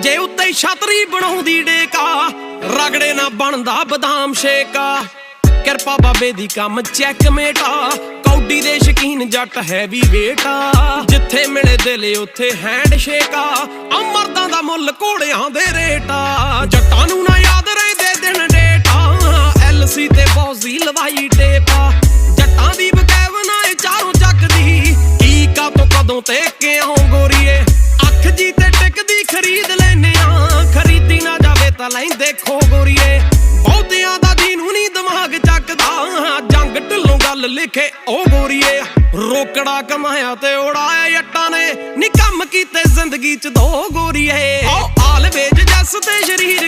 ਜੇ ਉੱਤੇ ਛਤਰੀ ਬਣਾਉਂਦੀ ਡੇਕਾ ਰਗੜੇ ਨਾ ਬਣਦਾ ਬਦਾਮ ਸ਼ੇਕਾ ਕਿਰਪਾ ਬਾਬੇ ਦੀ ਕੰਮ ਚੈੱਕਮੇਟਾ ਕੌਡੀ ਦੇ ਸ਼ਕੀਨ ਜੱਟ ਹੈਵੀ ਵੇਟਾ ਜਿੱਥੇ ਮਿਲੇ ਦਿਲ ਉੱਥੇ ਹੈਂਡ ਸ਼ੇਕਾ ਅਮਰਦਾਂ ਦਾ ਮੁੱਲ ਘੋੜਿਆਂ ਦੇ ਰੇਟਾ ਜੱਟਾਂ ਨੂੰ ਨਾ ਯਾਦ ਰਹਿੰਦੇ ਦਿਨ ਡੇਟਾ ਐਲਸੀ ਤੇ ਬੌਜ਼ੀ ਲਵਾਈ ਟੇਪਾ ਜੱਟਾਂ ਦੀ ਬਕੈਵਨਾ ਏ ਚਾਰੋਂ ਚੱਕਦੀ ਕੀ ਕਾ ਤੋਂ ਕਦੋਂ ਤੇ ਕਿਉਂ ਗੋਰੀਏ ਅੱਖ ਜੀ ਤੇ ਟਿਕਦੀ ਖਰੀਦ ਲੈਨੇ ਆ ਖਰੀਦੀ ਨਾ ਜਾਵੇ ਤਾਂ ਲੈਂਦੇ ਖੋ ਗੋਰੀਏ ਬਹੁਤਿਆਂ ਦਾ ਦੀਨੂ ਨੀ ਦਿਮਾਗ ਚੱਕਦਾ ਜੰਗ ਢਿੱਲੋਂ ਗੱਲ ਲਿਖੇ ਉਹ ਗੋਰੀਏ ਰੋਕੜਾ ਕਮਾਇਆ ਤੇ ਉਡਾਇਆ ਜੱਟਾਂ ਨੇ ਨੀ ਕੰਮ ਕੀਤੇ ਜ਼ਿੰਦਗੀ ਚ ਦੋ ਗੋਰੀਏ ਆਲਵੇਜ ਜੱਸ ਤੇ ਸ਼ਰੀਰ